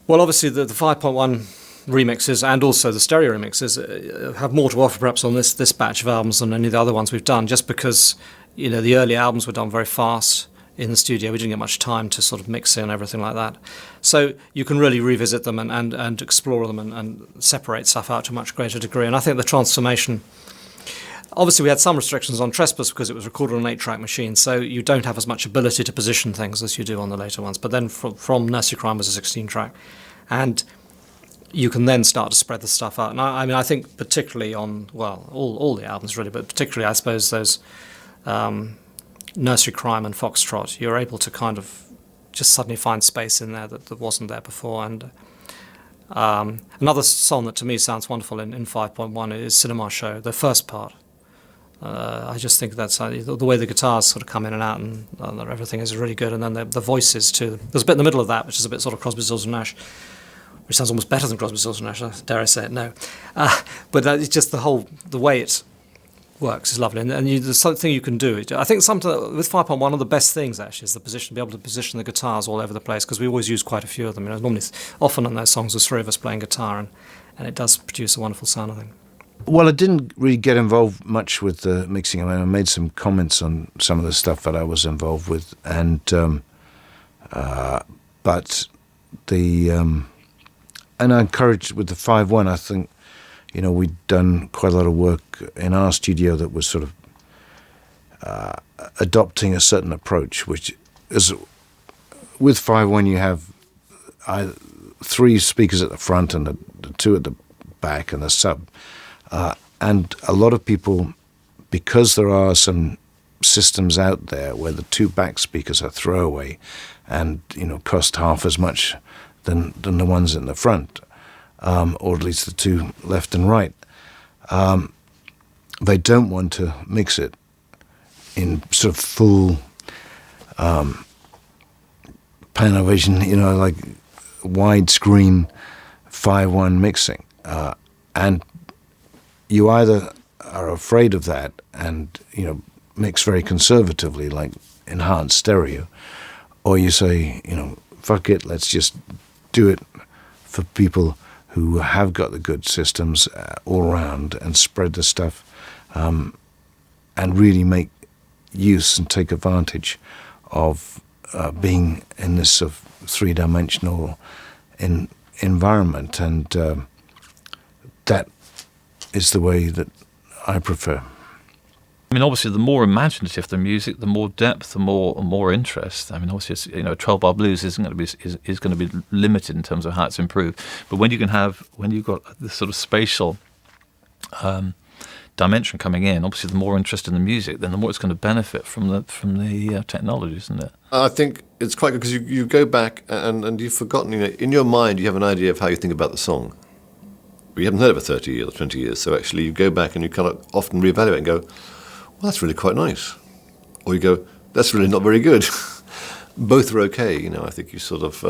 Well, obviously the 5.1 remixes and also the stereo remixes have more to offer perhaps on this batch of albums than any of the other ones we've done, just because, you know, the early albums were done very fast in the studio. We didn't get much time to sort of mix in everything like that. So you can really revisit them and explore them and separate stuff out to a much greater degree. And I think the transformation, obviously we had some restrictions on 𝗃𝗃𝗃𝗃 because it was recorded on an 8-track machine, so you don't have as much ability to position things as you do on the later ones. But then from Nursery Crime was a 16-track. And you can then start to spread the stuff out. And I mean, I think particularly on, well, all the albums really, but particularly I suppose those Nursery Crime and Foxtrot, you're able to kind of just suddenly find space in there that wasn't there before. And another song that to me sounds wonderful in 5.1 is 𝗜υχ𝘁𝗶𝗶𝗄𝗃, the first part. I just think that's the way the guitars sort of come in and out, and everything is really good. And then the voices too. There's a bit in the middle of that, which is a bit sort of Crosby, Stills and Nash, which sounds almost better than Crosby, Stills and Nash. Dare I say it? No, but it's just the way it works is lovely. And there's something you can do. I think with 5.1, one of the best things actually is the position, be able to position the guitars all over the place, because we always use quite a few of them. You know, often on those songs there's three of us playing guitar, and it does produce a wonderful sound, I think. Well, I didn't really get involved much with the mixing. I mean, I made some comments on some of the stuff that I was involved with, and but and I encouraged with the 5.1. I think, you know, we'd done quite a lot of work in our studio that was sort of adopting a certain approach, which is with 5.1 you have 3 speakers at the front and the 2 at the back and the sub. And a lot of people, because there are some systems out there where the 2 back speakers are throwaway and, you know, cost half as much than the ones in the front, or at least the 2 left and right, they don't want to mix it in sort of full Panavision, you know, like widescreen 5.1 mixing, and you either are afraid of that and, you know, mix very conservatively, like enhanced stereo, or you say, you know, fuck it, let's just do it for people who have got the good systems all around and spread the stuff, and really make use and take advantage of being in this sort of 3-dimensional environment, and that is the way that I prefer. I mean, obviously, the more imaginative the music, the more depth, the more interest. I mean, obviously, it's, you know, 12-bar blues is going to be limited in terms of how it's improved. But when you've got this sort of spatial dimension coming in, obviously, the more interest in the music, then the more it's going to benefit from the technology, isn't it? I think it's quite good because you go back and you've forgotten. You know, in your mind, you have an idea of how you think about the song. But you haven't heard of it 30 years or 20 years, so actually you go back and you kind of often reevaluate and go, well, that's really quite nice. Or you go, that's really not very good. Both are okay, you know. I think you sort of,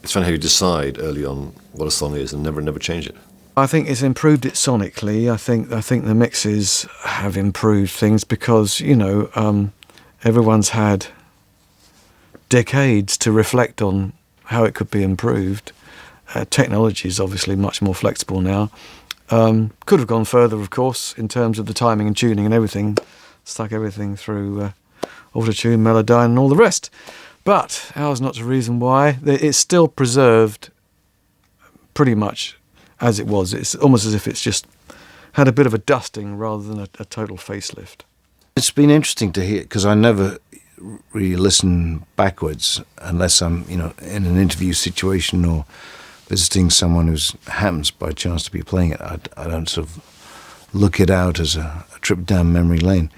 it's funny how you decide early on what a song is and never change it. I think it's improved it sonically. I think the mixes have improved things because, you know, everyone's had decades to reflect on how it could be improved. Technology is obviously much more flexible now. Could have gone further, of course, in terms of the timing and tuning and everything. Stuck everything through Auto-Tune, Melodyne and all the rest. But ours not the reason why. It's still preserved pretty much as it was. It's almost as if it's just had a bit of a dusting rather than a total facelift. It's been interesting to hear, because I never really listen backwards unless I'm, you know, in an interview situation or visiting someone who happens by chance to be playing it. I don't sort of look it out as a trip down memory lane.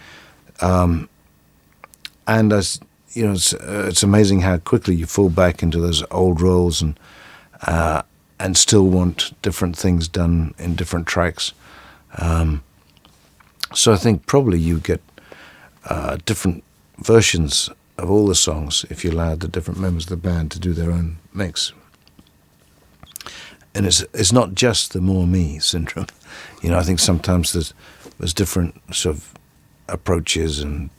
And as you know, it's amazing how quickly you fall back into those old roles and still want different things done in different tracks. So I think probably you get different versions of all the songs if you allow the different members of the band to do their own mix. And it's not just the more me syndrome. You know, I think sometimes there's different sort of approaches and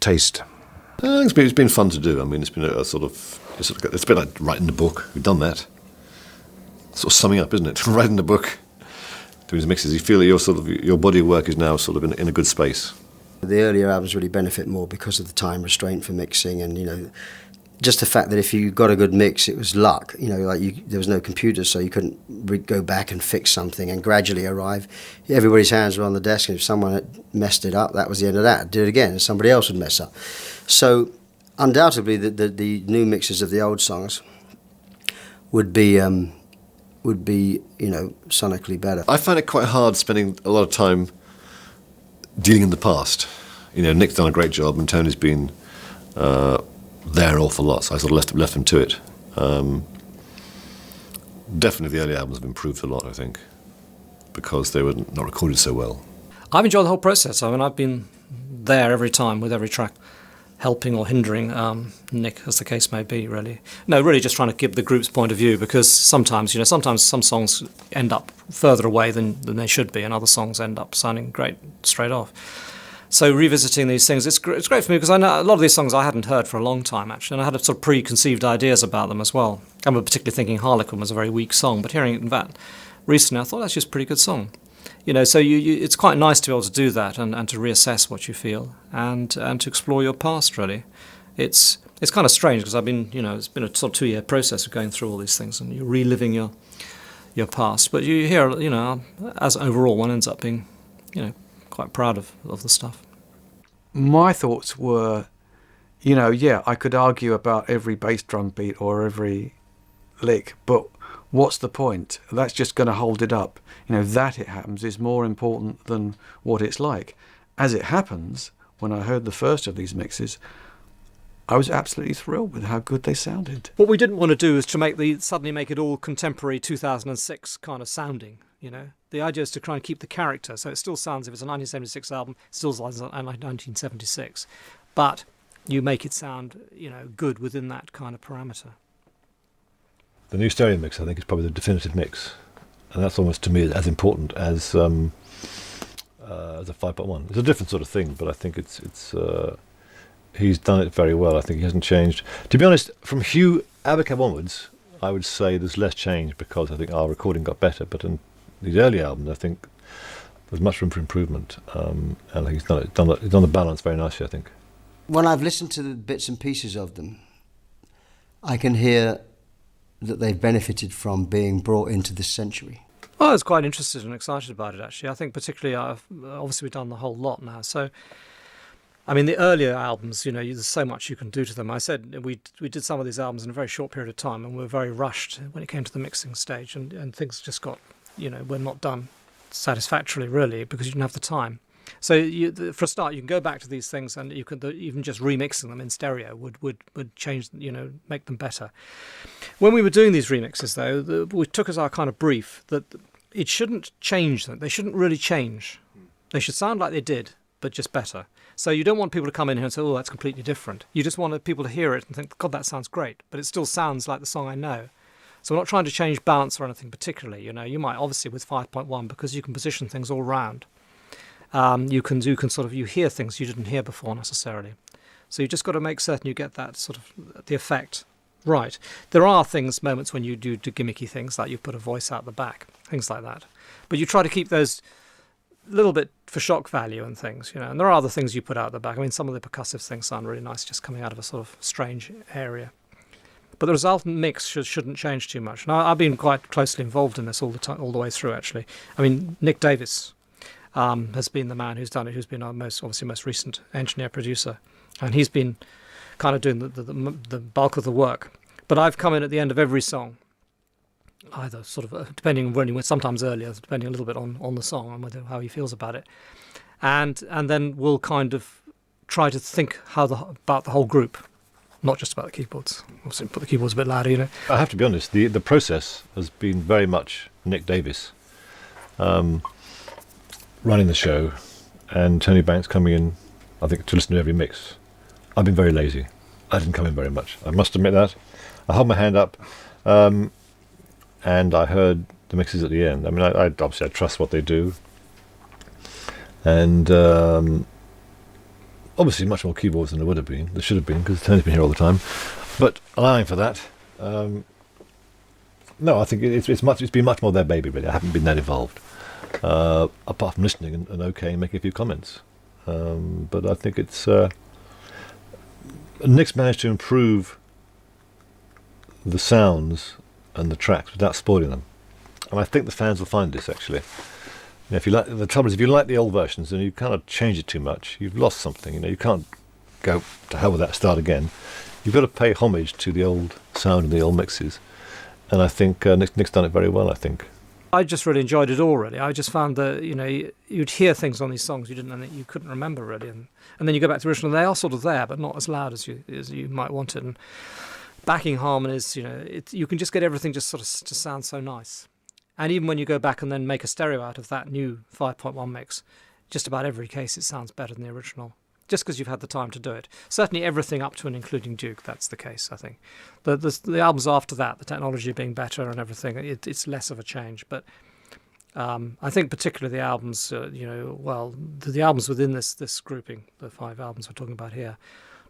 taste. It's been fun to do. I mean, it's been a sort of, it's a bit like writing the book. We've done that. Sort of summing up, isn't it? Writing the book, doing these mixes. You feel that your body of work is now sort of in a good space. The earlier albums really benefit more because of the time restraint for mixing, and just the fact that if you got a good mix, it was luck. There was no computers, so you couldn't go back and fix something and gradually arrive. Everybody's hands were on the desk, and if someone had messed it up, that was the end of that. Do it again, and somebody else would mess up. So, undoubtedly, the new mixes of the old songs would be sonically better. I find it quite hard spending a lot of time dealing in the past. Nick's done a great job, and Tony's been there an awful lot, so I sort of left them to it. Definitely the early albums have improved a lot, I think, because they were not recorded so well. I've enjoyed the whole process. I mean, I've been there every time with every track, helping or hindering Nick, as the case may be, really. No, really just trying to give the group's point of view, because sometimes some songs end up further away than they should be, and other songs end up sounding great straight off. So revisiting these things, it's great for me, because I know a lot of these songs I hadn't heard for a long time, actually, and I had sort of preconceived ideas about them as well. I was particularly thinking '𝗜𝘁𝗶𝗲𝗄𝗏 was a very weak song, but hearing that recently, I thought that's just a pretty good song. So it's quite nice to be able to do that and to reassess what you feel and to explore your past, really. It's kind of strange, because I've been, it's been a sort of 2-year process of going through all these things, and you're reliving your past. But you hear, as overall, one ends up being, quite proud of the stuff. My thoughts were, I could argue about every bass drum beat or every lick, but what's the point? That's just going to hold it up. That it happens is more important than what it's like. As it happens, when I heard the first of these mixes, I was absolutely thrilled with how good they sounded. What we didn't want to do is to suddenly make it all contemporary 2006 kind of sounding. The idea is to try and keep the character, so it still sounds, if it's a 1976 album, it still sounds like 1976, but you make it sound, good within that kind of parameter. The new stereo mix, I think, is probably the definitive mix, and that's almost, to me, as important as a 5.1. It's a different sort of thing, but I think it's he's done it very well. I think he hasn't changed. To be honest, from 𝗜𝘁𝗶𝗏𝗄𝗏 onwards, I would say there's less change, because I think our recording got better, but in these early albums, I think there's much room for improvement, and he's done the balance very nicely, I think. When I've listened to the bits and pieces of them, I can hear that they've benefited from being brought into this century. Well, I was quite interested and excited about it, actually. I think particularly, obviously we've done the whole lot now, so I mean, the earlier albums, there's so much you can do to them. I said we did some of these albums in a very short period of time, and we were very rushed when it came to the mixing stage, and things just got, were not done satisfactorily, really, because you didn't have the time. So for a start, you can go back to these things, and you can even just remixing them in stereo would change, make them better. When we were doing these remixes, though, we took as our kind of brief that it shouldn't change them. They shouldn't really change. They should sound like they did, but just better. So you don't want people to come in here and say, oh, that's completely different. You just want people to hear it and think, God, that sounds great, but it still sounds like the song I know. So we're not trying to change balance or anything particularly. You might obviously with 5.1, because you can position things all round. You can you hear things you didn't hear before necessarily. So you just got to make certain you get that sort of the effect right. There are moments when you do gimmicky things, like you put a voice out the back, things like that. But you try to keep those a little bit for shock value and things, and there are other things you put out the back. I mean, some of the percussive things sound really nice just coming out of a sort of strange area. But the resultant mix shouldn't change too much. And I've been quite closely involved in this all the way through, actually. I mean, Nick Davis has been the man who's done it, who's been our most recent engineer-producer. And he's been kind of doing the bulk of the work. But I've come in at the end of every song, either sort of depending on when he went, sometimes earlier, depending a little bit on the song and how he feels about it, and then we'll kind of try to think about the whole group, not just about the keyboards. Obviously, put the keyboards a bit louder, I have to be honest. The process has been very much Nick Davis running the show, and Tony Banks coming in, I think, to listen to every mix. I've been very lazy. I didn't come in very much. I must admit that. I hold my hand up. And I heard the mixes at the end. I mean, I obviously I trust what they do, and obviously much more keyboards than there would have been. There should have been, because Tony's been here all the time. But allowing for that, no, I think it's been much more their baby, really. I haven't been that involved, apart from listening and okay, and making a few comments. But I think it's Nick's managed to improve the sounds and the tracks without spoiling them, and I think the fans will find this actually. You know, if you like, the trouble is, if you like the old versions and you kind of change it too much, you've lost something. You know, you can't go to hell with that, start again. You've got to pay homage to the old sound and the old mixes, and I think Nick's done it very well, I think. I just really enjoyed it all, really. I just found that, you know, you'd hear things on these songs you couldn't remember, really. And then you go back to the original, they are sort of there, but not as loud as you might want it. And backing harmonies, you know, you can just get everything just sort of to sound so nice. And even when you go back and then make a stereo out of that new 5.1 mix, just about every case it sounds better than the original, just because you've had the time to do it. Certainly everything up to and including Duke, that's the case, I think. The albums after that, the technology being better and everything, it's less of a change. But I think particularly the albums, you know, well, the albums within this grouping, the 5 albums we're talking about here,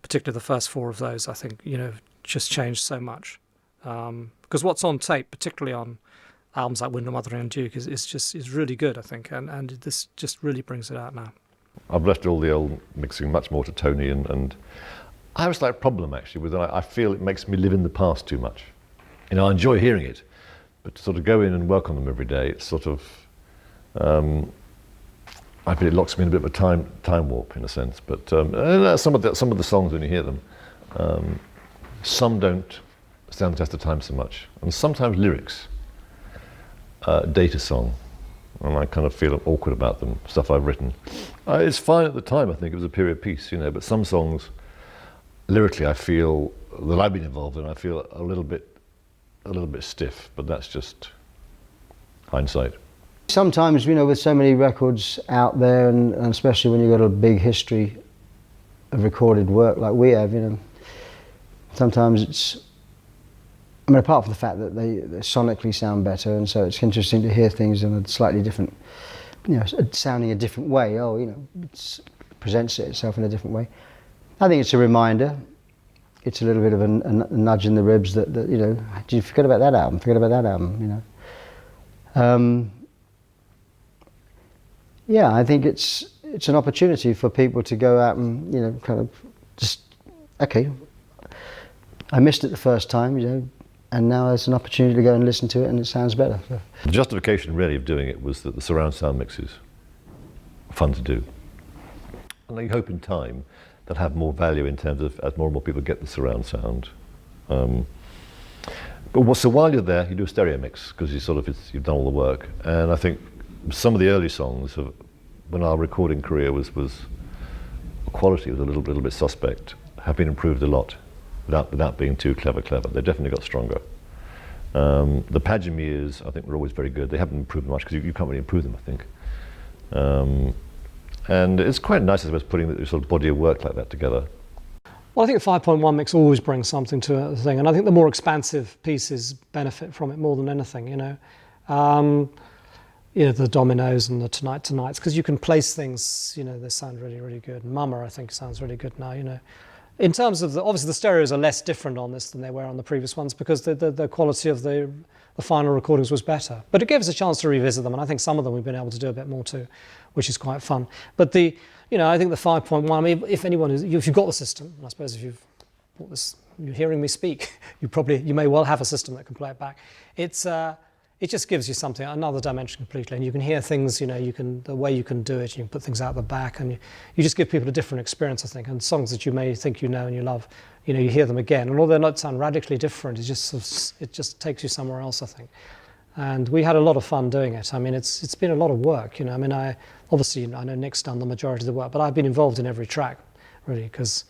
particularly the first 4 of those, I think, you know, just changed so much. Because what's on tape, particularly on albums like Window Mothering and Duke, is really good, I think, and this just really brings it out now. I've left all the old mixing much more to Tony, and I have a slight problem actually with it. I feel it makes me live in the past too much. You know, I enjoy hearing it, but to sort of go in and work on them every day, it's sort of, I feel it locks me in a bit of a time warp in a sense. But some of the songs, when you hear them, some don't stand the test of time so much, and sometimes lyrics date a song, and I kind of feel awkward about them, stuff I've written. It's fine at the time, I think it was a period piece, you know, but some songs, lyrically, I feel, that I've been involved in, I feel a little bit stiff, but that's just hindsight. Sometimes, you know, with so many records out there, and especially when you've got a big history of recorded work like we have, you know, sometimes it's, I mean, apart from the fact that they sonically sound better, and so it's interesting to hear things in a slightly different, you know, sounding a different way. Oh, you know, it presents itself in a different way. I think it's a reminder. It's a little bit of a nudge in the ribs that you know, did you forget about that album? Forget about that album, you know. Yeah, I think it's an opportunity for people to go out and, you know, kind of just, okay, I missed it the first time, you know, and now there's an opportunity to go and listen to it and it sounds better. So. The justification really of doing it was that the surround sound mixes are fun to do. And I hope in time they'll have more value in terms of as more and more people get the surround sound. So while you're there, you do a stereo mix because you've done all the work. And I think some of the early songs, when our recording career was quality was a little bit suspect, have been improved a lot. Without being too clever. They definitely got stronger. The Pageant years, I think, were always very good. They haven't improved much because you can't really improve them, I think. And it's quite nice, I suppose, putting the sort of body of work like that together. Well, I think the 5.1 mix always brings something to the thing, and I think the more expansive pieces benefit from it more than anything, you know. You know, the Dominoes and the Tonights, because you can place things, you know, they sound really, really good. Mama, I think, sounds really good now, you know. In terms of obviously the stereos are less different on this than they were on the previous ones because the quality of the final recordings was better. But it gave us a chance to revisit them, and I think some of them we've been able to do a bit more too, which is quite fun. But you know, I think the 5.1. I mean, if you've got the system, and I suppose if you've bought this, you're hearing me speak, you may well have a system that can play it back. It just gives you something, another dimension completely, and you can hear things, you know, the way you can do it, you can put things out the back, and you just give people a different experience, I think, and songs that you may think you know and you love, you know, you hear them again, and although they don't sound radically different, it just takes you somewhere else, I think. And we had a lot of fun doing it. I mean, it's been a lot of work, you know, I mean, I know Nick's done the majority of the work, but I've been involved in every track, really, because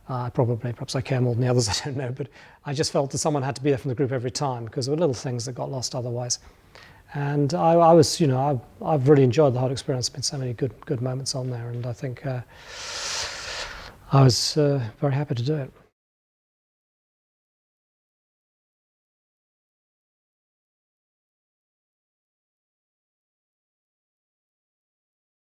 perhaps I care more than the others, I don't know, but I just felt that someone had to be there from the group every time because there were little things that got lost otherwise. And I was, you know, I've really enjoyed the whole experience. There's been so many good moments on there, and I think I was very happy to do it.